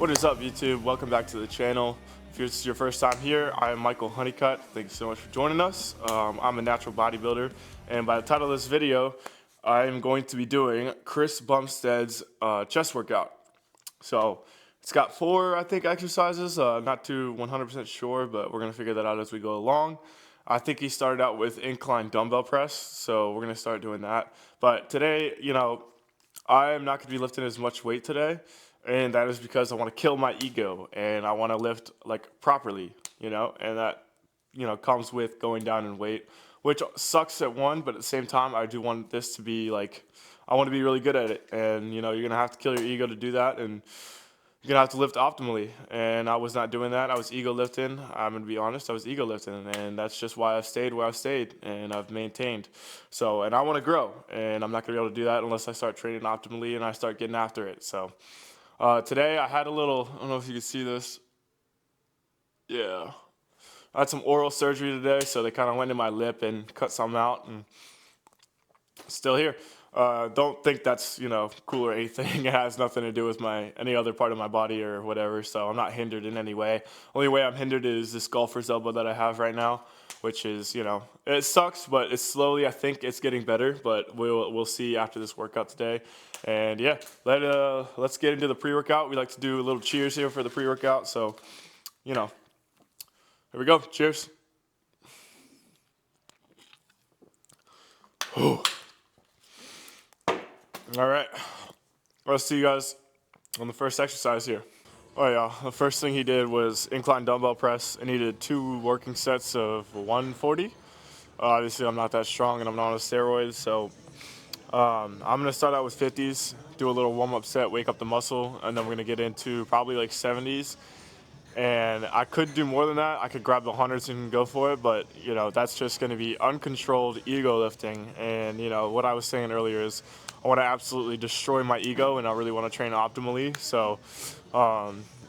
What is up, YouTube? Welcome back to the channel. If this is your first time here, I am Michael Honeycutt. Thank you so much for joining us. I'm a natural bodybuilder, and by the title of this video, I am going to be doing Cbum'S chest workout. So it's got 4, I think, exercises. Not too 100% sure, but we're gonna figure that out as we go along. I think he started out with incline dumbbell press, so we're gonna start doing that. But today, I am not gonna be lifting as much weight today. And that is because I want to kill my ego and I want to lift like properly, and that, comes with going down in weight, which sucks at one, but at the same time, I do want this to be like, I want to be really good at it. And, you're going to have to kill your ego to do that. And you're going to have to lift optimally. And I was not doing that. I was ego lifting. I'm going to be honest. I was ego lifting. And that's just why I've stayed where I've stayed and I've maintained. So, and I want to grow. And I'm not going to be able to do that unless I start training optimally and I start getting after it. So, today I had a little, I don't know if you can see this. Yeah. I had some oral surgery today, so they kind of went in my lip and cut some out, and still here. Don't think that's, cool or anything. It has nothing to do with any other part of my body or whatever, so I'm not hindered in any way. Only way I'm hindered is this golfer's elbow that I have right now, which is, it sucks, but it's slowly, I think it's getting better, but we'll see after this workout today. And yeah, let's get into the pre-workout. We like to do a little cheers here for the pre-workout, so, here we go. Cheers. All right, let's see you guys on the first exercise here. Oh yeah, the first thing he did was incline dumbbell press, and he did 2 working sets of 140. Obviously, I'm not that strong, and I'm not on steroids, so I'm gonna start out with 50s, do a little warm-up set, wake up the muscle, and then we're gonna get into probably like 70s. And I could do more than that. I could grab the 100s and go for it, but that's just gonna be uncontrolled ego lifting. And what I was saying earlier is I want to absolutely destroy my ego, and I really want to train optimally. So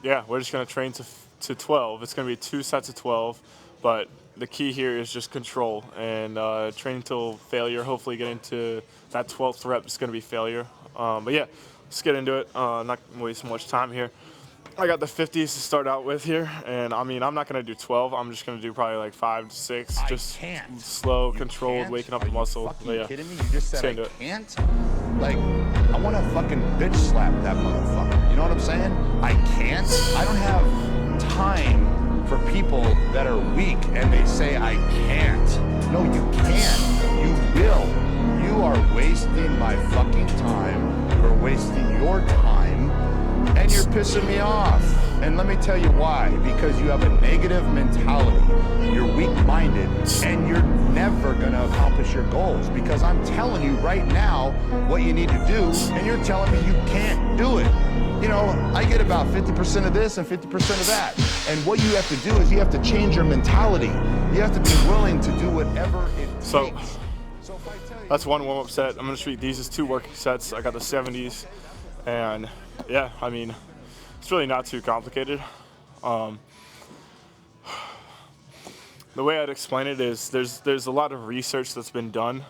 yeah, we're just gonna train to 12. It's gonna be 2 sets of 12, but the key here is just control and train until failure. Hopefully get into that 12th rep is going to be failure. But yeah, let's get into it. Not going to waste much time here. I got the 50s to start out with here. And I mean, I'm not going to do 12. I'm just going to do probably like 5 to 6. Just slow, controlled, waking up the muscle. Are you fucking kidding me? You just said I can't? Like, I want to fucking bitch slap that motherfucker. You know what I'm saying? I can't. I don't have time for people that are weak and they say I can't. No, you can. You will. You are wasting my fucking time. You're wasting your time, and you're pissing me off. And let me tell you why. Because you have a negative mentality. You're weak-minded, and you're never gonna accomplish your goals. Because I'm telling you right now what you need to do, and you're telling me you can't do it. I get about 50% of this and 50% of that. And what you have to do is you have to change your mentality. You have to be willing to do whatever it takes. So if I tell you, that's one warm-up set. I'm going to treat these as 2 working sets. I got the 70s. And yeah, I mean, it's really not too complicated. The way I'd explain it is there's a lot of research that's been done.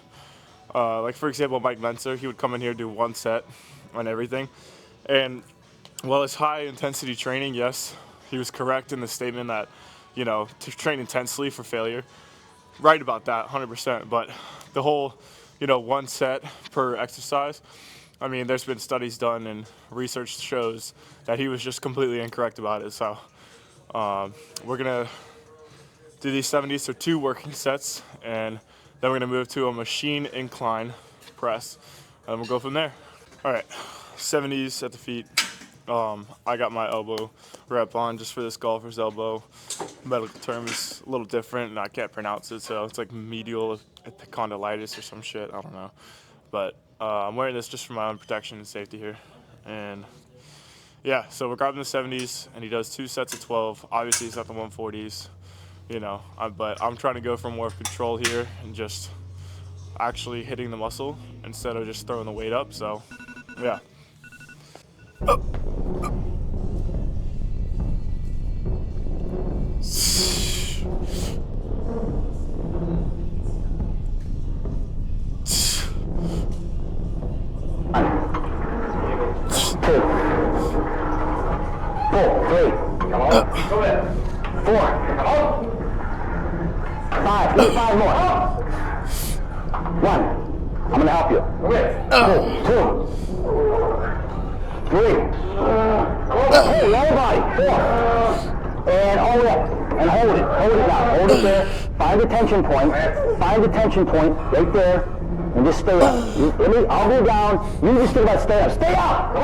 Like, for example, Mike Mentzer, he would come in here, do 1 set on everything. And while it's high intensity training, yes, he was correct in the statement that, to train intensely for failure. Right about that, 100%. But the whole, 1 set per exercise, I mean, there's been studies done and research shows that he was just completely incorrect about it. So we're going to do these 70s, so 2 working sets, and then we're going to move to a machine incline press, and we'll go from there. All right, 70s at the feet. I got my elbow rep on just for this golfer's elbow. Medical term is a little different, and I can't pronounce it, so it's like medial epicondylitis or some shit. I don't know. But I'm wearing this just for my own protection and safety here. And yeah, so we're grabbing the 70s, and he does 2 sets of 12. Obviously, he's not the 140s, but I'm trying to go for more of control here and just actually hitting the muscle instead of just throwing the weight up. So yeah. 4, 3, come on, go ahead. 4, come on. 5, give me 5 more. 1, I'm gonna help you. Okay. 2, 3. Hey, everybody, 4. And hold it, and hold it down, hold it there. Find the tension point right there, and just stay up. I'll go down, you just think about stay up. Stay up!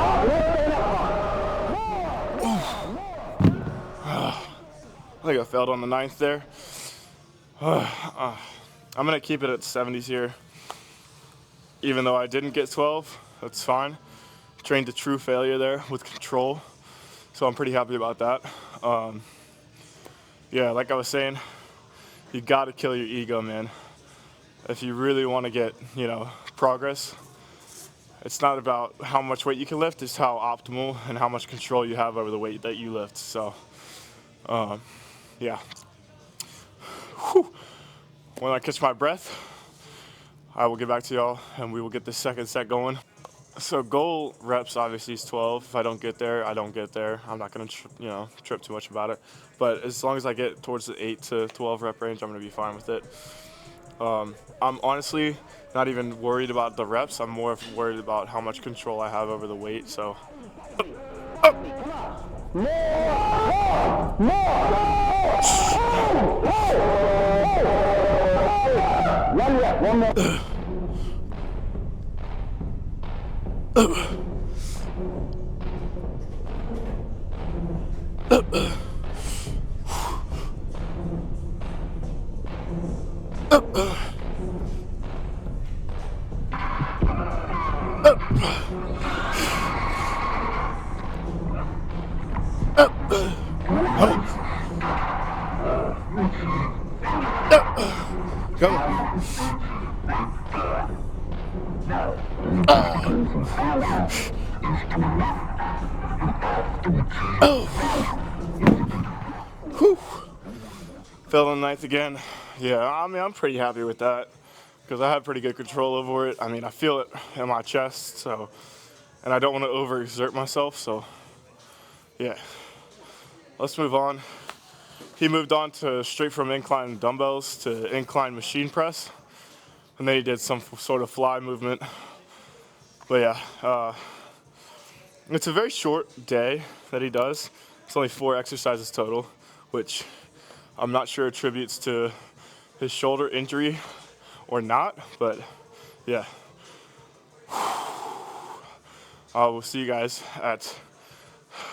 Come on, I think I failed on the 9th there. I'm gonna keep it at 70s here. Even though I didn't get 12, that's fine. Trained to true failure there with control. So I'm pretty happy about that. Yeah, like I was saying, you gotta kill your ego, man. If you really wanna get, progress, it's not about how much weight you can lift, it's how optimal and how much control you have over the weight that you lift. So, yeah. Whew. When I catch my breath, I will get back to y'all and we will get the second set going. So goal reps obviously is 12. If I don't get there, I don't get there. I'm not gonna trip too much about it. But as long as I get towards the 8 to 12 rep range, I'm gonna be fine with it. I'm honestly not even worried about the reps. I'm more worried about how much control I have over the weight. So. One more. Come on. Whew. Fell on the 9th again. Yeah, I mean, I'm pretty happy with that because I have pretty good control over it. I mean, I feel it in my chest, so, and I don't want to overexert myself, so, yeah. Let's move on. He moved on to straight from incline dumbbells to incline machine press, and then he did some sort of fly movement. But yeah, it's a very short day that he does. It's only 4 exercises total, which I'm not sure attributes to his shoulder injury or not, but yeah. I will see you guys at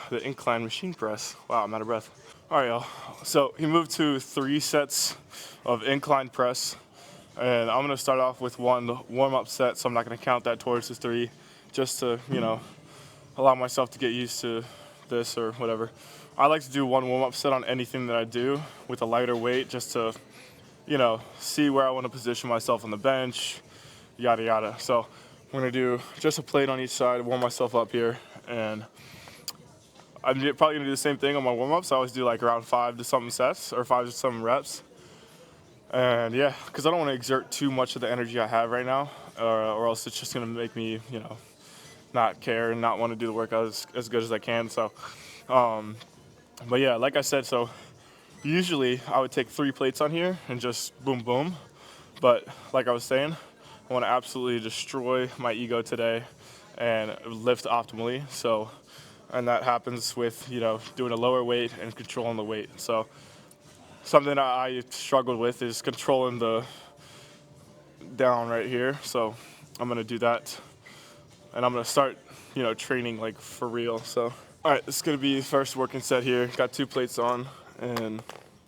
the incline machine press. Wow, I'm out of breath. All right, y'all. So he moved to 3 sets of incline press, and I'm gonna start off with 1 warm-up set, so I'm not gonna count that towards the 3, just to, allow myself to get used to this or whatever. I like to do 1 warm-up set on anything that I do with a lighter weight, just to, see where I want to position myself on the bench, yada yada. So I'm gonna do just a plate on each side, warm myself up here, and I'm probably gonna do the same thing on my warm-ups. I always do like around 5 to something sets or 5 to something reps. And yeah, because I don't want to exert too much of the energy I have right now, or else it's just gonna make me, not care and not want to do the workout as good as I can. So, but yeah, like I said, so usually I would take 3 plates on here and just boom, boom. But like I was saying, I want to absolutely destroy my ego today and lift optimally. So, and that happens with, doing a lower weight and controlling the weight. So something I struggled with is controlling the down right here. So I'm going to do that. And I'm going to start, training like for real. So, all right, this is going to be the first working set here. Got 2 plates on. And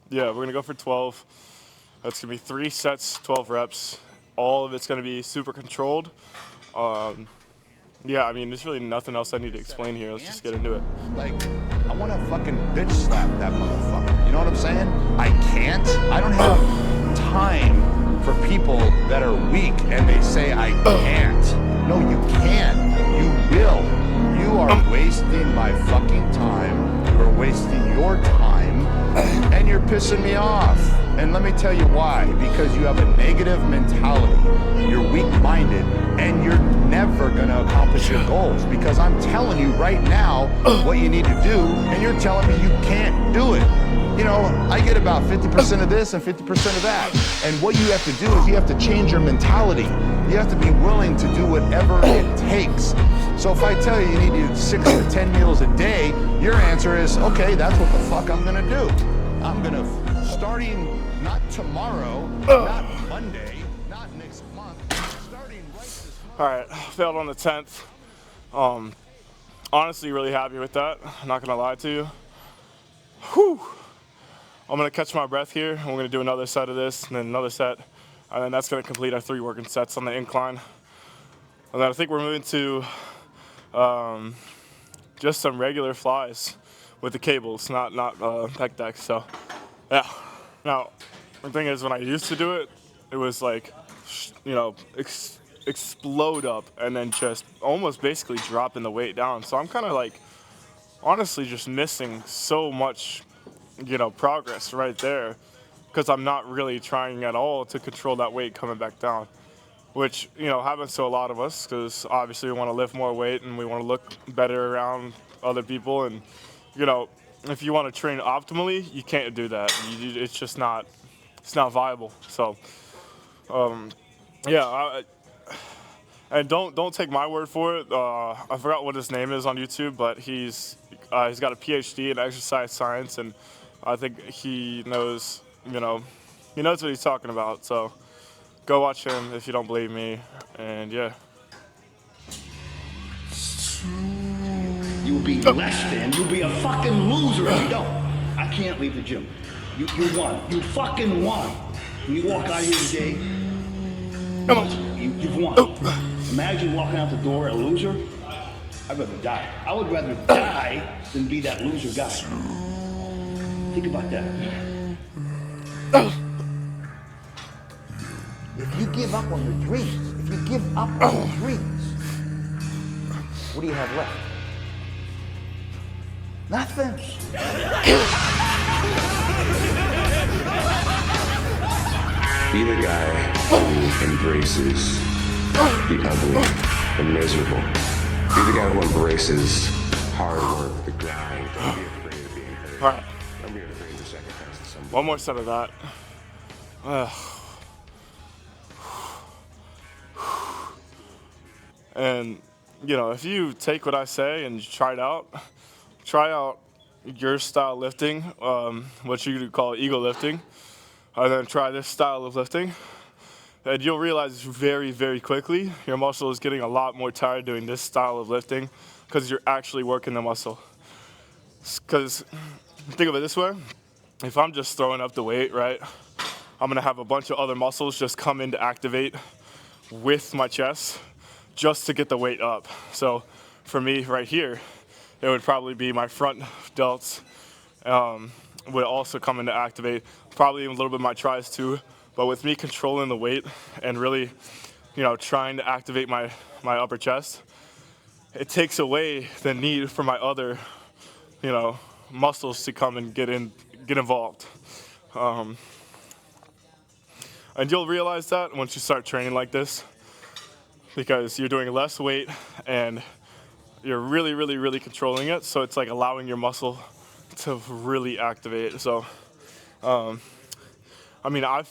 yeah, we're going to go for 12. That's going to be 3 sets, 12 reps. All of it's going to be super controlled. Yeah, I mean, there's really nothing else I need to explain here. Let's just get into it. Like, I want to fucking bitch slap that motherfucker. You know what I'm saying? I can't. I don't have time for people that are weak and they say I can't. No, you can. You will. You are wasting my fucking time. You're wasting your time. and you're pissing me off. And let me tell you why. Because you have a negative mentality. You're weak-minded, and you're never gonna accomplish your goals. Because I'm telling you right now what you need to do, and you're telling me you can't do it. You know, I get about 50% of this and 50% of that. And what you have to do is you have to change your mentality. You have to be willing to do whatever it takes. So if I tell you you need to eat 6 to 10 meals a day, your answer is, okay, that's what the fuck I'm gonna do. I'm gonna, starting not tomorrow, not Monday, not next month, starting right this month. All right, failed on the 10th. Honestly, really happy with that. I'm not gonna lie to you. Whew. I'm gonna catch my breath here. We're gonna do another set of this, and then another set, and then that's gonna complete our 3 working sets on the incline. And then I think we're moving to just some regular flies with the cables, not pec decks. So, yeah. Now, the thing is, when I used to do it, it was like, you know, explode up and then just almost basically dropping the weight down. So I'm kind of like, honestly, just missing so much, you know, progress right there, because I'm not really trying at all to control that weight coming back down, which, you know, happens to a lot of us, because obviously we want to lift more weight and we want to look better around other people. And, you know, if you want to train optimally, you can't do that. It's just not, it's not viable. So, yeah, and don't take my word for it. I forgot what his name is on YouTube, but he's got a PhD in exercise science, and I think he knows, you know, he knows what he's talking about. So go watch him if you don't believe me, and yeah. You'll be less than, you'll be a fucking loser if you don't. I can't leave the gym. You won. You fucking won. When you walk out here today, Come on. you've won. Imagine walking out the door a loser. I'd rather die. I would rather die than be that loser guy. Think about that. If you give up on your dreams, if you give up on your dreams, what do you have left? Nothing. Be the guy who embraces the ugly, the miserable. Be the guy who embraces hard work, the grind. Don't be afraid of being hurt. All right. Don't be afraid to sacrifice to somebody. One more set of that. And, you know, if you take what I say and try out your style lifting, what you could call ego lifting, and then try this style of lifting, and you'll realize very, very quickly your muscle is getting a lot more tired doing this style of lifting, because you're actually working the muscle. Because think of it this way, if I'm just throwing up the weight, right, I'm gonna have a bunch of other muscles just come in to activate with my chest just to get the weight up. So for me right here, it would probably be my front delts would also come in to activate, probably even a little bit my tris too. But with me controlling the weight and really, you know, trying to activate my upper chest, it takes away the need for my other, you know, muscles to come and get involved. And you'll realize that once you start training like this, because you're doing less weight and you're really, really, really controlling it. So it's like allowing your muscle to really activate. So, I mean, I'm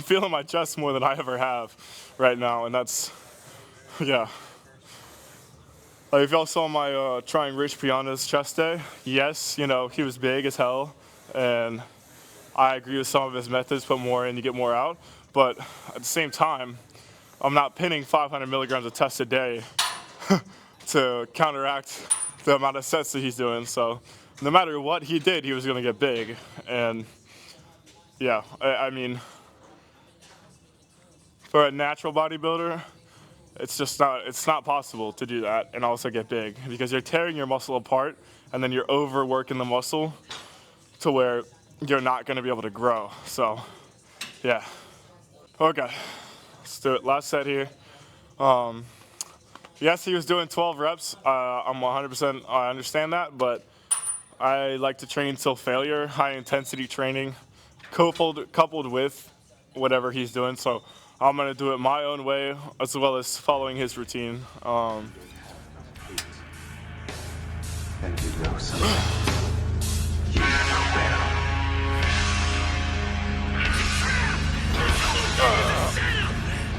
feeling my chest more than I ever have right now, and that's, yeah. Like if y'all saw my trying Rich Piana's chest day, yes, you know, he was big as hell, and I agree with some of his methods, put more in, you get more out, but at the same time, I'm not pinning 500 milligrams of test a day to counteract the amount of sets that he's doing. So no matter what he did, he was gonna get big. And yeah, I mean, for a natural bodybuilder, it's not possible to do that and also get big, because you're tearing your muscle apart and then you're overworking the muscle to where you're not gonna be able to grow. So yeah, okay. Let's do it. Last set here. Yes, he was doing 12 reps. I'm 100%, I understand that, but I like to train till failure, high intensity training, coupled with whatever he's doing. So I'm gonna do it my own way as well as following his routine. And you know something. You know better.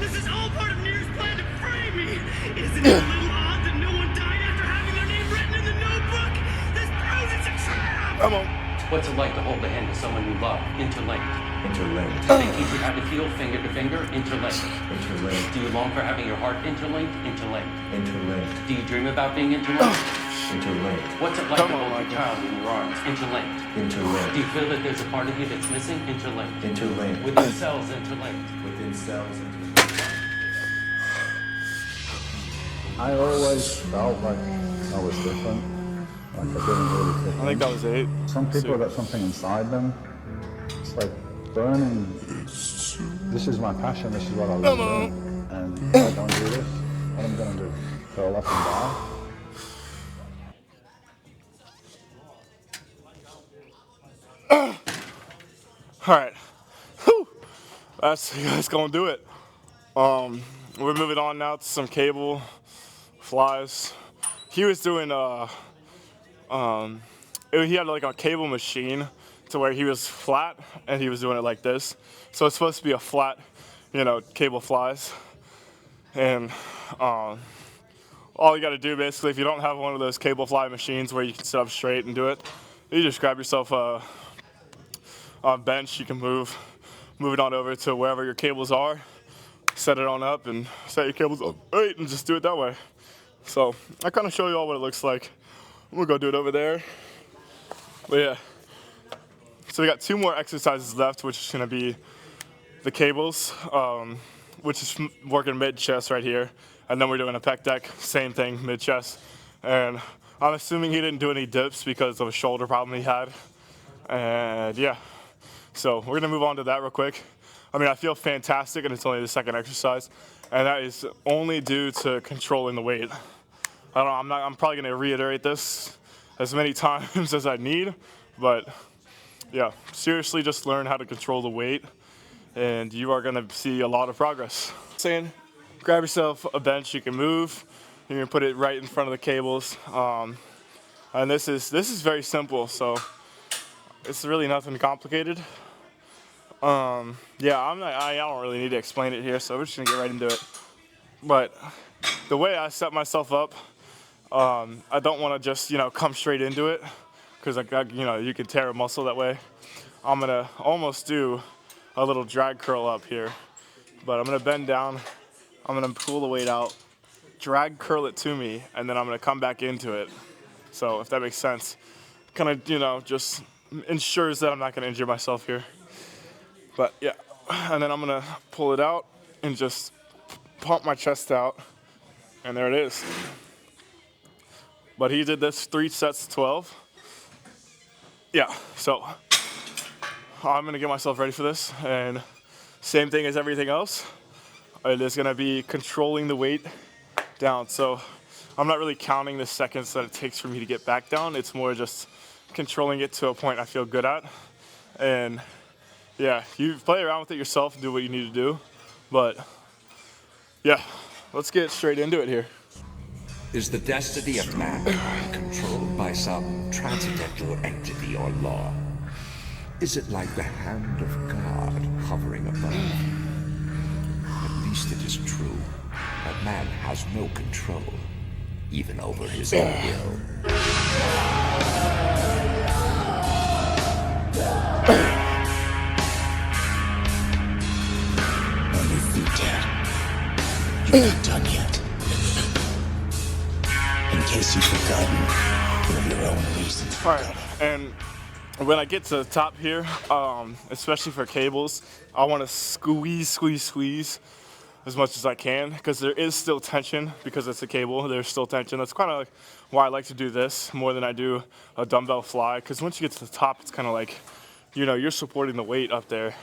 This is all part of Near's plan to frame me. Isn't it a little odd that no one died after having their name written in the notebook? This proves it's a trap. Come on. What's it like to hold the hand of someone you love? Interlinked. Interlinked. They teach you how to feel finger to finger? Interlinked. Interlinked. Do you long for having your heart interlinked? Interlinked. Interlinked. Do you dream about being interlinked? Interlinked. What's it like to hold your child in your arms? Interlinked. Interlinked. Do you feel that there's a part of you that's missing? Interlinked. Interlinked. Within cells, interlinked. Within cells. Interlinked. I always felt like I was different. Like I didn't really fit I think that was 8. Some people got something inside them. It's like burning. This is my passion. This is what I love doing. And if I don't do this, what am I going to do? Curl up and die? All right, whew. That's gonna do it. We're moving on now to some cable flies. He was doing he had like a cable machine to where he was flat and he was doing it like this. So it's supposed to be a flat, cable flies. And all you got to do basically, if you don't have one of those cable fly machines where you can sit up straight and do it, you just grab yourself a bench. You can move it on over to wherever your cables are, set it on up and set your cables up right and just do it that way. So I kind of show you all what it looks like. I'm gonna go do it over there. But yeah, so we got 2 more exercises left, which is gonna be the cables, which is working mid-chest right here. And then we're doing a pec deck, same thing, mid-chest. And I'm assuming he didn't do any dips because of a shoulder problem he had. And yeah, so we're gonna move on to that real quick. I mean, I feel fantastic and it's only the second exercise. And that is only due to controlling the weight. I don't know, I'm probably gonna reiterate this as many times as I need, but yeah, seriously just learn how to control the weight and you are gonna see a lot of progress. Saying, grab yourself a bench you can move, you're gonna put it right in front of the cables. And this is very simple, so it's really nothing complicated. Yeah, I don't really need to explain it here, so we're just gonna get right into it. But the way I set myself up, I don't want to just, come straight into it because you can tear a muscle that way. I'm gonna almost do a little drag curl up here, but I'm gonna bend down, I'm gonna pull the weight out, drag curl it to me, and then I'm gonna come back into it. So if that makes sense, kind of, just ensures that I'm not gonna injure myself here. But yeah, and then I'm gonna pull it out and just pump my chest out, and there it is. But he did this 3 sets, 12. Yeah, so I'm gonna get myself ready for this, and same thing as everything else. It is gonna be controlling the weight down. So I'm not really counting the seconds that it takes for me to get back down. It's more just controlling it to a point I feel good at. And yeah, you play around with it yourself and do what you need to do. But yeah, let's get straight into it here. Is the destiny of mankind controlled by some transcendental entity or law? Is it like the hand of God hovering above? At least it is true that man has no control, even over his own will. Only feet dead. You're not done yet. In case you've forgotten, for your own reasons. All right, and when I get to the top here, especially for cables, I want to squeeze as much as I can because there is still tension because it's a cable. There's still tension. That's kind of like why I like to do this more than I do a dumbbell fly, because once you get to the top, it's kind of like, you're supporting the weight up there,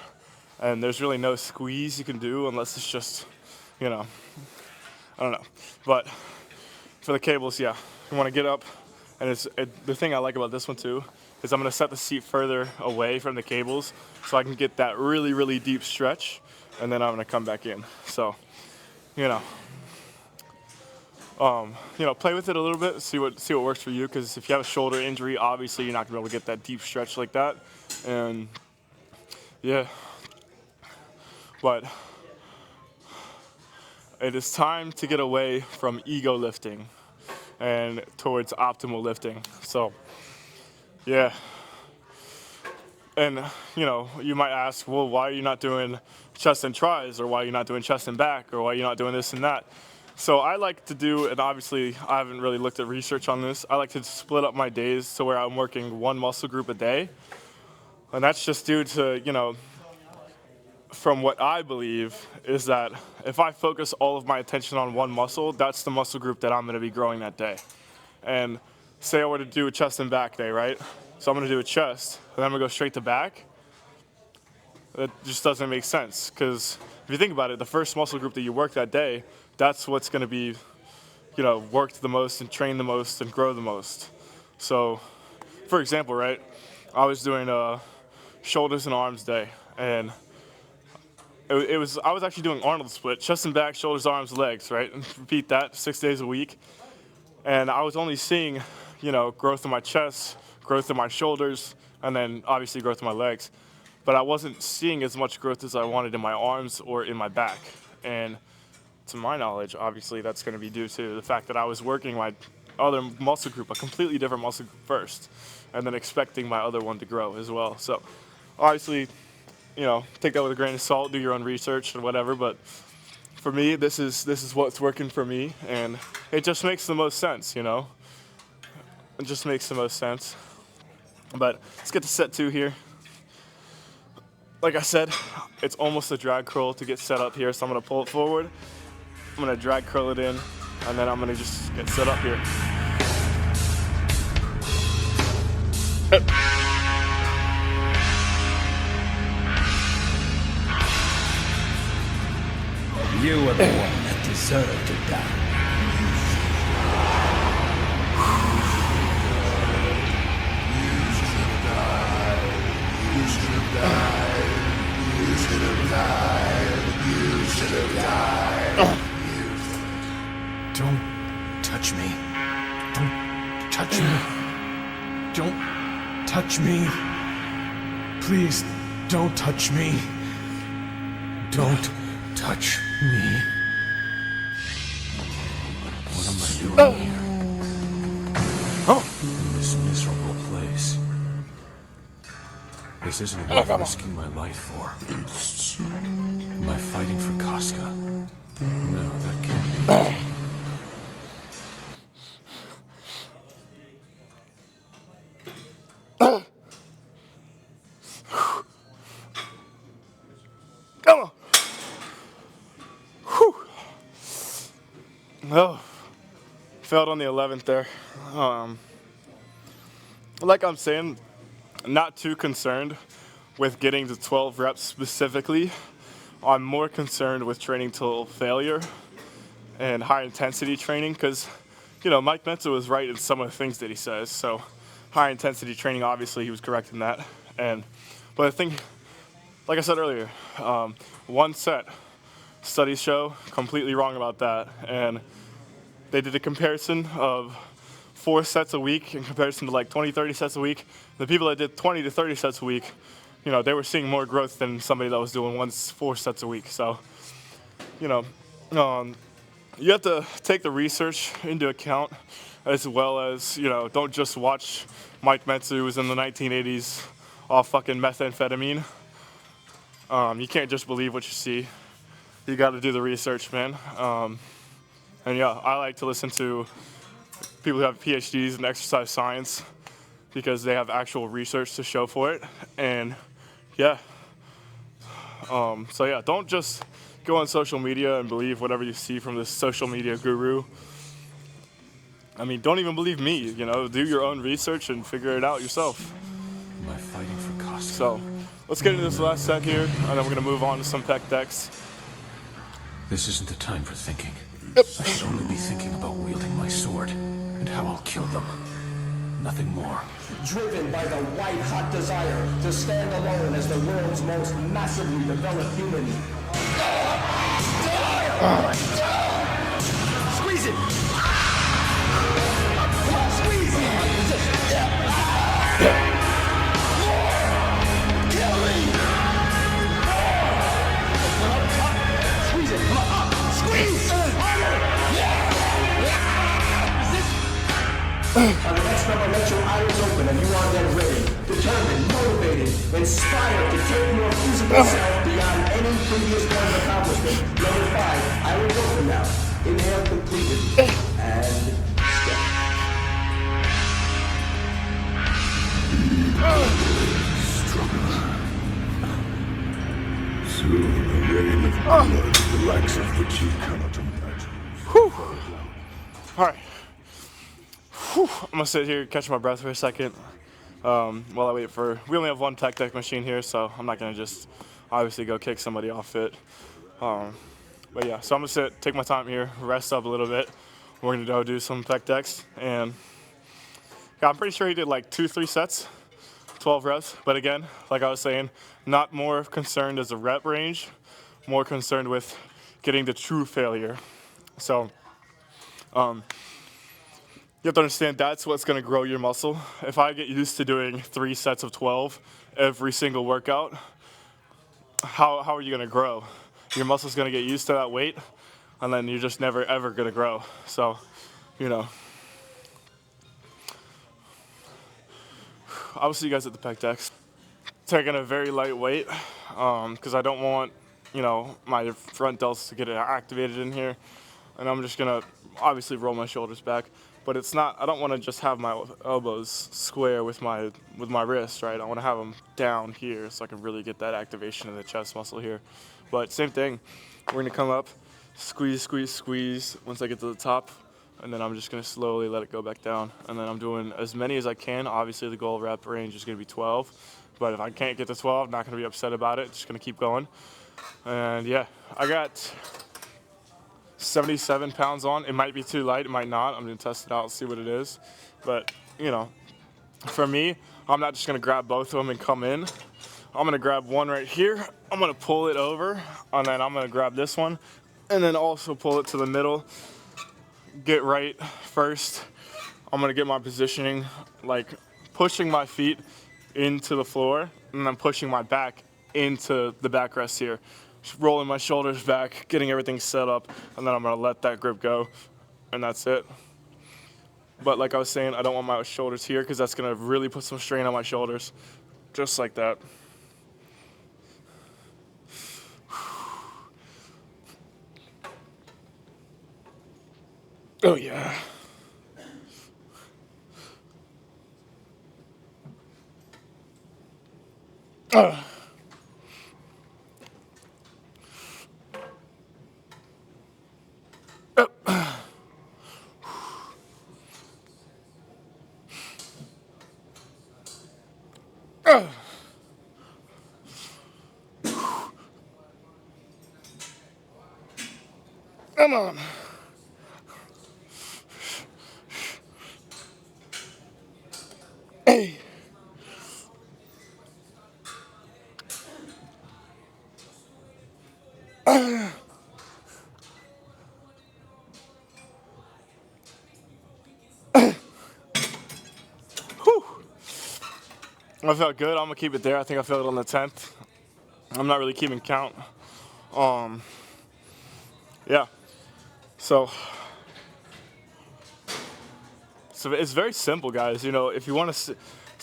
and there's really no squeeze you can do unless it's just, I don't know. But for the cables, yeah, you want to get up And the thing I like about this one too is I'm gonna set the seat further away from the cables so I can get that really, really deep stretch, and then I'm gonna come back in. So, you know, play with it a little bit, see what works for you. Because if you have a shoulder injury, obviously you're not gonna be able to get that deep stretch like that. And yeah, but it is time to get away from ego lifting and towards optimal lifting. So yeah. And you might ask, well, why are you not doing chest and tries, or why are you not doing chest and back, or why are you not doing this and that? So I like to do, and obviously I haven't really looked at research on this, I like to split up my days to where I'm working one muscle group a day. And that's just due to, from what I believe is that if I focus all of my attention on one muscle, that's the muscle group that I'm gonna be growing that day. And say I were to do a chest and back day, right? So I'm gonna do a chest, and then I'm gonna go straight to back. That just doesn't make sense, because if you think about it, the first muscle group that you work that day, that's what's gonna be, worked the most and trained the most and grow the most. So, for example, right, I was doing a shoulders and arms day, and I was actually doing Arnold split, chest and back, shoulders, arms, legs, right? And repeat that 6 days a week. And I was only seeing, growth in my chest, growth in my shoulders, and then obviously growth in my legs. But I wasn't seeing as much growth as I wanted in my arms or in my back. And to my knowledge, obviously that's going to be due to the fact that I was working my other muscle group, a completely different muscle group first, and then expecting my other one to grow as well. So obviously, take that with a grain of salt, do your own research and whatever, but for me, this is what's working for me, and it just makes the most sense, It just makes the most sense. But let's get to set 2 here. Like I said, it's almost a drag curl to get set up here, so I'm gonna pull it forward, I'm gonna drag curl it in, and then I'm gonna just get set up here. You are the one that deserved to die. Don't touch me. Don't touch me. Don't touch me. Please, don't touch me. Don't touch me. What am I doing here? In this miserable place. This isn't worth risking my life for. Am I fighting for Casca? No, that can't be. Come on. Whew. Oh, failed on the 11th there. Like I'm saying, not too concerned with getting to 12 reps specifically. I'm more concerned with training till failure and high intensity training, because, Mike Mensa was right in some of the things that he says. So high intensity training, obviously he was correct in that. But I think, like I said earlier, one set, studies show completely wrong about that. And they did a comparison of 4 sets a week in comparison to like 20, 30 sets a week. The people that did 20 to 30 sets a week, they were seeing more growth than somebody that was doing 4 sets a week. So, you have to take the research into account, as well as, don't just watch Mike Mensa, who was in the 1980s off fucking methamphetamine. You can't just believe what you see. You got to do the research, man. And yeah, I like to listen to people who have PhDs in exercise science, because they have actual research to show for it. And yeah, so yeah, don't just go on social media and believe whatever you see from this social media guru. I mean, don't even believe me, do your own research and figure it out yourself. Am I fighting for Casca? So let's get into this last set here, and then we're gonna move on to some pec decks. This isn't the time for thinking. Yep. I should only be thinking about wielding my sword and how I'll kill them. Nothing more. Driven by the white-hot desire to stand alone as the world's most massively developed human. Squeeze it! Come on, squeeze it! Kill me! Squeeze it! Come on, squeeze! Harder! On the next number, let your eyes open and you are then ready, determined, motivated, inspired to take your physical self beyond any previous point of accomplishment. Number 5, I will go from now. Inhale completely and step. Soon a rain of blood, the likes of which you cannot imagine. All right. I'm gonna sit here, catch my breath for a second while I wait for. We only have one tech deck machine here, so I'm not gonna just obviously go kick somebody off it. But yeah, so I'm gonna sit, take my time here, rest up a little bit. We're gonna go do some tech decks, and yeah, I'm pretty sure he did like 2-3 sets, 12 reps. But again, like I was saying, not more concerned as the rep range, more concerned with getting the true failure. So. You have to understand that's what's going to grow your muscle. If I get used to doing 3 sets of 12 every single workout, how are you going to grow? Your muscle's going to get used to that weight, and then you're just never ever going to grow. So, you know, I'll see you guys at the pec decks. Taking a very light weight because I don't want, you know, my front delts to get activated in here, and I'm just going to obviously roll my shoulders back. But it's not, I don't want to just have my elbows square with my wrist, right? I want to have them down here so I can really get that activation of the chest muscle here. But same thing, we're going to come up, squeeze, squeeze, squeeze once I get to the top, and then I'm just going to slowly let it go back down. And then I'm doing as many as I can. Obviously the goal rep range is going to be 12, but if I can't get to 12, I'm not going to be upset about it. Just going to keep going. And yeah, I got 77 pounds on. It might be too light, it might not. I'm gonna test it out, see what it is. But, you know, for me, I'm not just gonna grab both of them and come in. I'm gonna grab one right here, I'm gonna pull it over, and then I'm gonna grab this one, and then also pull it to the middle. Get right first. I'm gonna get my positioning, like pushing my feet into the floor, and then pushing my back into the backrest here. Just rolling my shoulders back, getting everything set up, and then I'm gonna let that grip go, and that's it. But like I was saying, I don't want my shoulders here because that's gonna really put some strain on my shoulders, just like that. Oh yeah. Come on. Hey. I felt good. I'm gonna keep it there. I think I felt it on the 10th. I'm not really keeping count. Yeah. So it's very simple, guys. You know, if you want to, so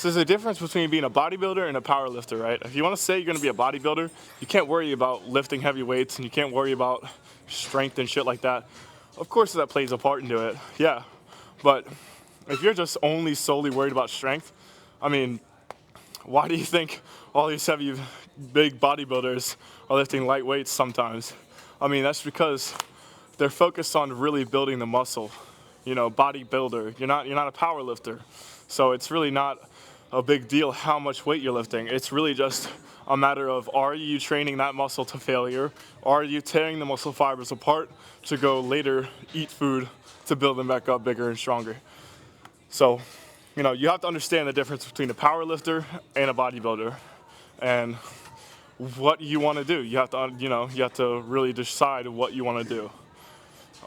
there's a difference between being a bodybuilder and a power lifter, right? If you want to say you're gonna be a bodybuilder, you can't worry about lifting heavy weights and you can't worry about strength and shit like that. Of course, that plays a part into it. Yeah. But if you're just only solely worried about strength, I mean, why do you think all these heavy, big bodybuilders are lifting light weights sometimes? I mean, that's because they're focused on really building the muscle. You know, bodybuilder. You're not a power lifter. So it's really not a big deal how much weight you're lifting. It's really just a matter of, are you training that muscle to failure? Are you tearing the muscle fibers apart to go later eat food to build them back up bigger and stronger? So you know, you have to understand the difference between a power lifter and a bodybuilder, and what you want to do. You have to, you know, you have to really decide what you want to do.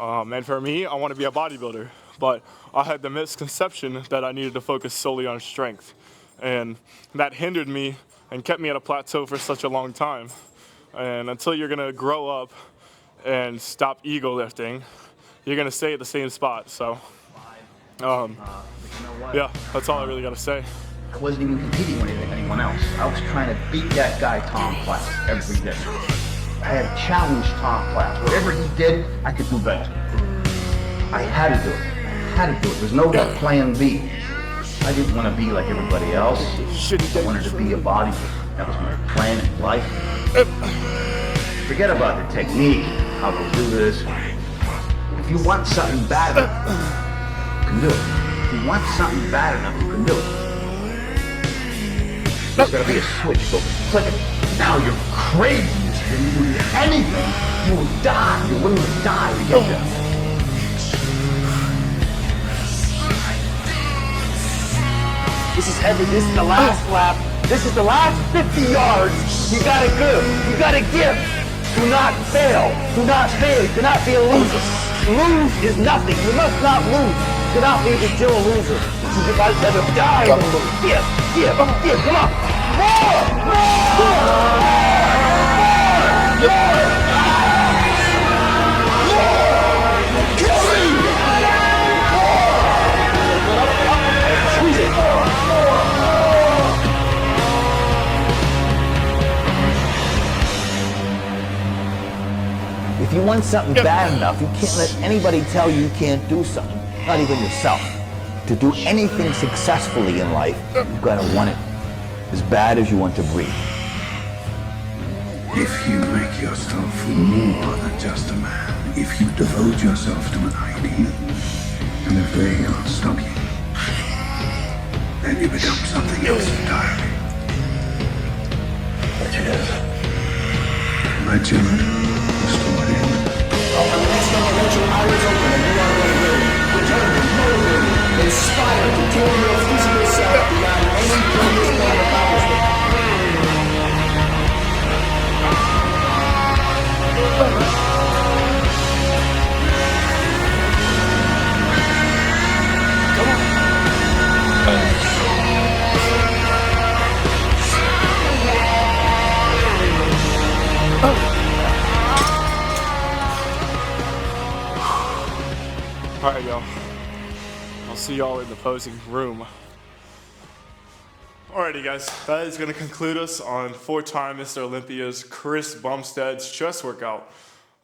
And for me, I want to be a bodybuilder, but I had the misconception that I needed to focus solely on strength, and that hindered me and kept me at a plateau for such a long time. And until you're gonna grow up and stop ego lifting, you're gonna stay at the same spot. So, yeah, that's all I really gotta say. I wasn't even competing with anyone else. I was trying to beat that guy, Tom Platt, every day. I had challenged Tom Platt. Whatever he did, I could do better. I had to do it. I had to do it. There was no plan B. I didn't want to be like everybody else. I wanted to be a bodybuilder. That was my plan in life. Forget about the technique, how to do this. If you want something bad enough, you can do it. If you want something bad enough, you can do it. There's gotta be a switch. Go click it. Now you're crazy. If you do anything, you will die. You're willing to die to get there. This is heavy. This is the last lap. This is the last 50 yards. You gotta give. You gotta give. Do not fail. Do not fail. Do not be a loser. Lose is nothing. You must not lose. Do not be that you're a loser. You gotta never die than lose. Give. Come on. If you want something bad enough, you can't let anybody tell you can't do something, not even yourself. To do anything successfully in life, you've got to want it as bad as you want to breathe. If you make yourself more than just a man, if you devote yourself to an ideal, and if they can't stop you, then you become something else entirely. Legend. Inspired to take your physical self beyond any previous plan accomplishment. All right, y'all. I'll see y'all in the posing room. Alrighty, guys, that is going to conclude us on four-time Mr. Olympia's Chris Bumstead's chest workout.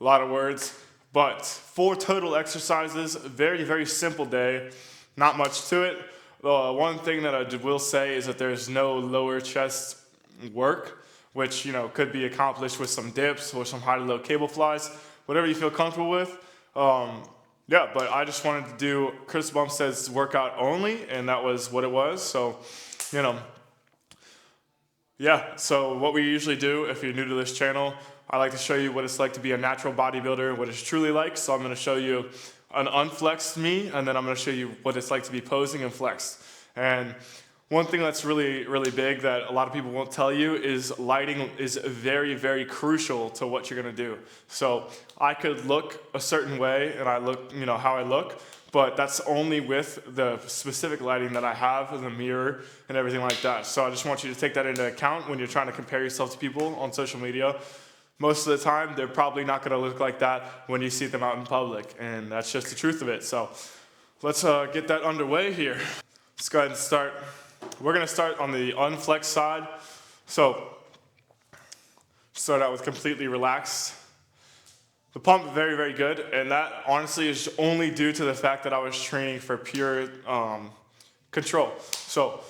A lot of words, but 4 total exercises. Very, very simple day. Not much to it. One thing that I will say is that there's no lower chest work, which, you know, could be accomplished with some dips or some high to low cable flies, whatever you feel comfortable with. Yeah, but I just wanted to do Chris Bumstead's workout only, and that was what it was. So, you know, yeah. So what we usually do, if you're new to this channel, I like to show you what it's like to be a natural bodybuilder, what it's truly like. So I'm going to show you an unflexed me, and then I'm going to show you what it's like to be posing and flexed. And one thing that's really, really big that a lot of people won't tell you is lighting is very, very crucial to what you're gonna do. So I could look a certain way and I look, you know, how I look, but that's only with the specific lighting that I have in the mirror and everything like that. So I just want you to take that into account when you're trying to compare yourself to people on social media. Most of the time, they're probably not gonna look like that when you see them out in public, and that's just the truth of it. So let's get that underway here. Let's go ahead and start. We're gonna start on the unflexed side. So, start out with completely relaxed. The pump, very, very good, and that honestly is only due to the fact that I was training for pure control. So,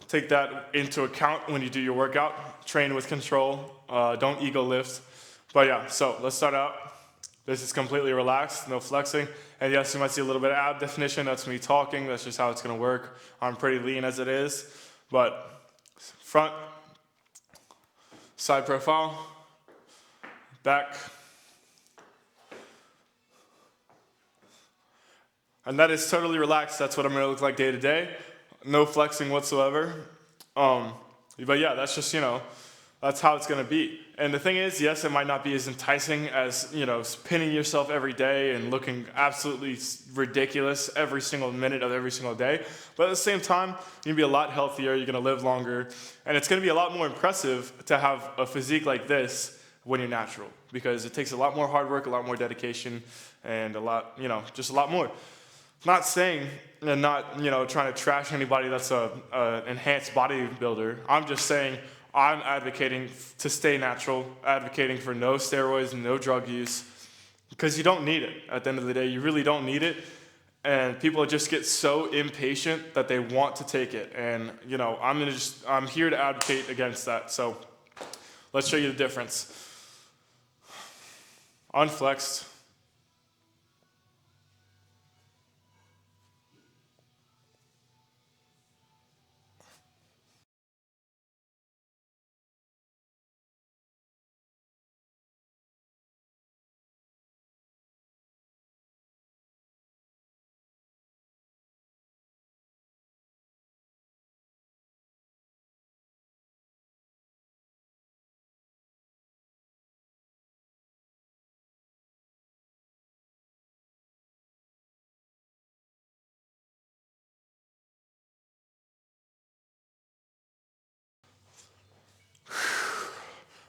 take that into account when you do your workout. Train with control, don't ego lift. But yeah, so let's start out. This is completely relaxed, no flexing. And yes, you might see a little bit of ab definition. That's me talking. That's just how it's gonna work. I'm pretty lean as it is. But front, side profile, back. And that is totally relaxed. That's what I'm gonna look like day to day. no flexing whatsoever. But yeah, that's just, that's how it's gonna be. And the thing is, yes, it might not be as enticing as, pinning yourself every day and looking absolutely ridiculous every single minute of every single day. But at the same time, you're gonna be a lot healthier, you're gonna live longer, and it's gonna be a lot more impressive to have a physique like this when you're natural, because it takes a lot more hard work, a lot more dedication, and a lot, just a lot more. Not saying and not, trying to trash anybody that's a enhanced bodybuilder. I'm just saying I'm advocating to stay natural, advocating for no steroids and no drug use, because you don't need it. At the end of the day, you really don't need it. And people just get so impatient that they want to take it. And, I'm here to advocate against that. So let's show you the difference. Unflexed.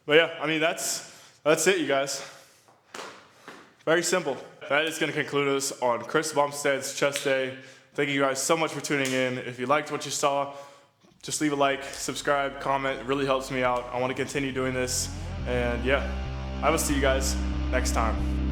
But yeah, that's it, you guys. Very simple. That is going to conclude us on Cbum'S Chest Day. Thank you guys so much for tuning in. If you liked what you saw, just leave a like, subscribe, comment. It really helps me out. I want to continue doing this. And yeah, I will see you guys next time.